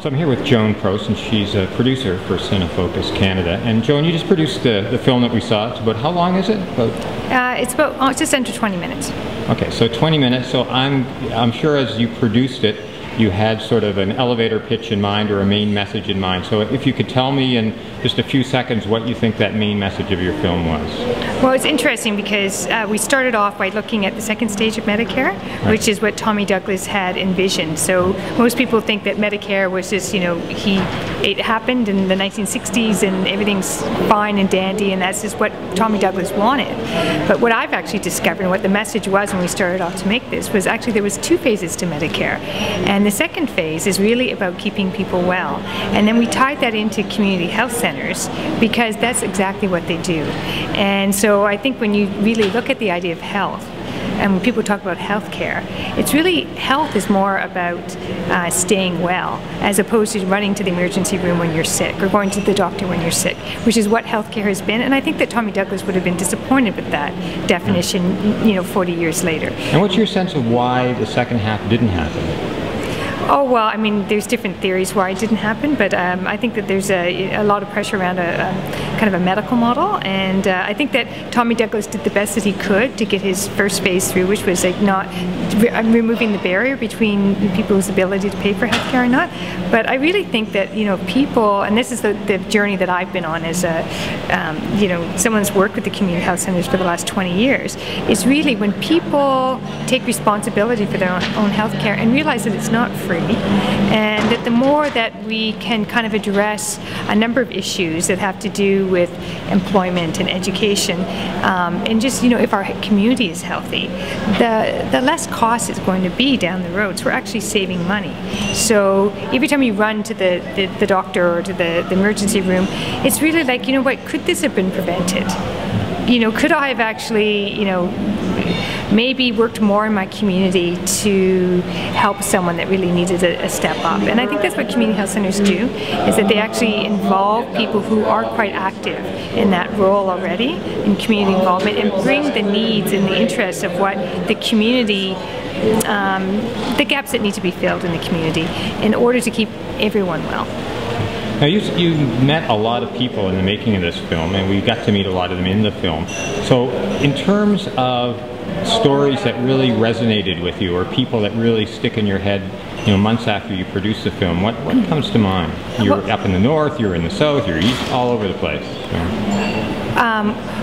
So I'm here with Joan Prowse, and she's a producer for CineFocus Canada. And Joan, you just produced the film that we saw. It's about, how long is it? It's about just under 20 minutes. Okay, so 20 minutes. So I'm sure as you produced it, you had sort of an elevator pitch in mind or a main message in mind. So if you could tell me in just a few seconds what you think that main message of your film was. Well, it's interesting because we started off by looking at the second stage of Medicare, right, which is what Tommy Douglas had envisioned. So most people think that Medicare was just, it happened in the 1960s and everything's fine and dandy, and that's just what Tommy Douglas wanted. But what I've actually discovered, and what the message was when we started off to make this, was actually there was two phases to Medicare. And the second phase is really about keeping people well. And then we tied that into community health centers because that's exactly what they do. And so I think when you really look at the idea of health, and when people talk about health care, it's really, health is more about staying well, as opposed to running to the emergency room when you're sick or going to the doctor when you're sick, which is what healthcare has been. And I think that Tommy Douglas would have been disappointed with that definition, 40 years later. And what's your sense of why the second half didn't happen? Oh, well, I mean, there's different theories why it didn't happen, but I think that there's a lot of pressure around kind of a medical model, and I think that Tommy Douglas did the best that he could to get his first phase through, which was like not removing the barrier between people's ability to pay for healthcare or not. But I really think that, people, and this is the journey that I've been on as someone who's worked with the community health centers for the last 20 years, is really when people take responsibility for their own healthcare and realize that it's not free, and that the more that we can kind of address a number of issues that have to do with employment and education, and just, if our community is healthy, the less cost it's going to be down the road. So we're actually saving money. So every time you run to the doctor or to the emergency room, it's really like, what, could this have been prevented? Could I have actually, maybe worked more in my community to help someone that really needed a step up? And I think that's what community health centers do, is that they actually involve people who are quite active in that role already, in community involvement, and bring the needs and the interests of what the community, the gaps that need to be filled in the community in order to keep everyone well. Now you met a lot of people in the making of this film, and we got to meet a lot of them in the film. So in terms of stories that really resonated with you, or people that really stick in your head, months after you produce the film, what comes to mind? You're up in the north, you're in the south, you're east, all over the place.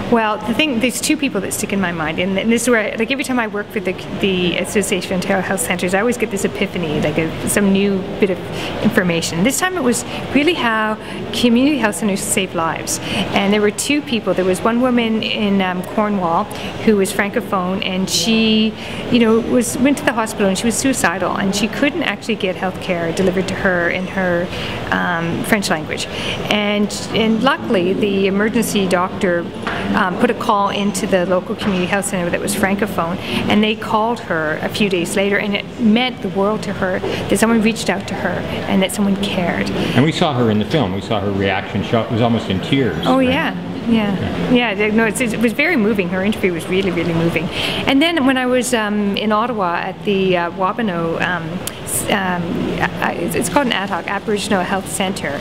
Well, there's two people that stick in my mind, and this is where, like, every time I work for the Association of Ontario Health Centres, I always get this epiphany, like some new bit of information. This time it was really how community health centres save lives. And there were two people. There was one woman in Cornwall who was francophone, and she, went to the hospital and she was suicidal, and she couldn't actually get health care delivered to her in her French language. And luckily, the emergency doctor put a call into the local community health center that was francophone, and they called her a few days later, and it meant the world to her that someone reached out to her and that someone cared. And we saw her in the film. We saw her reaction. She was almost in tears. Oh, right? Yeah. No, it was very moving. Her interview was really, really moving. And then when I was in Ottawa at the Wabano, it's called an ad hoc Aboriginal Health Center,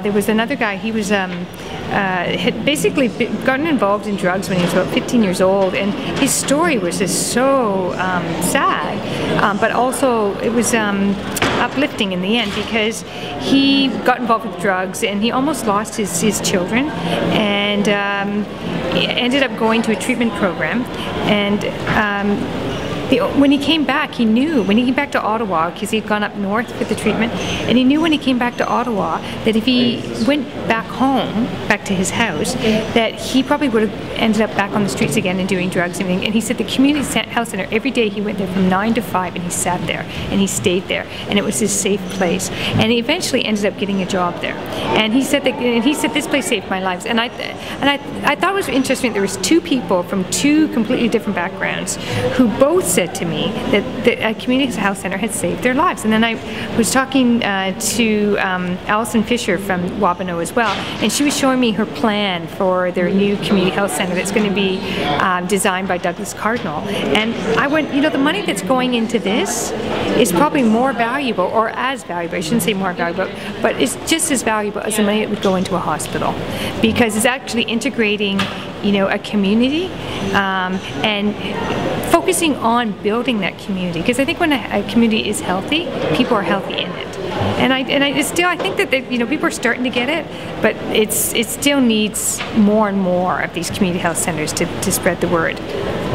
there was another guy. He was had basically gotten involved in drugs when he was about 15 years old, and his story was just so sad, but also it was uplifting in the end, because he got involved with drugs and he almost lost his children, and ended up going to a treatment program. And when he came back, he knew, when he came back to Ottawa, because he'd gone up north for the treatment, and he knew when he came back to Ottawa that if he went back home, back to his house, that he probably would have ended up back on the streets again and doing drugs and everything. And he said the community health center, every day he went there from 9 to 5, and he sat there and he stayed there, and it was his safe place. And he eventually ended up getting a job there. And he said this place saved my life. And I thought it was interesting that there was two people from two completely different backgrounds who both said said to me that a community health center had saved their lives. And then I was talking to Alison Fisher from Wabano as well, and she was showing me her plan for their new community health center that's going to be designed by Douglas Cardinal. And I went, you know, the money that's going into this is probably more valuable, or as valuable, I shouldn't say more valuable, but it's just as valuable as the money that would go into a hospital, because it's actually integrating, you know, a community and focusing on building that community. Because I think when a community is healthy, people are healthy in it. And I think that you know, people are starting to get it, but it still needs more and more of these community health centers to spread the word.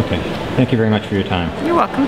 Okay, thank you very much for your time. You're welcome.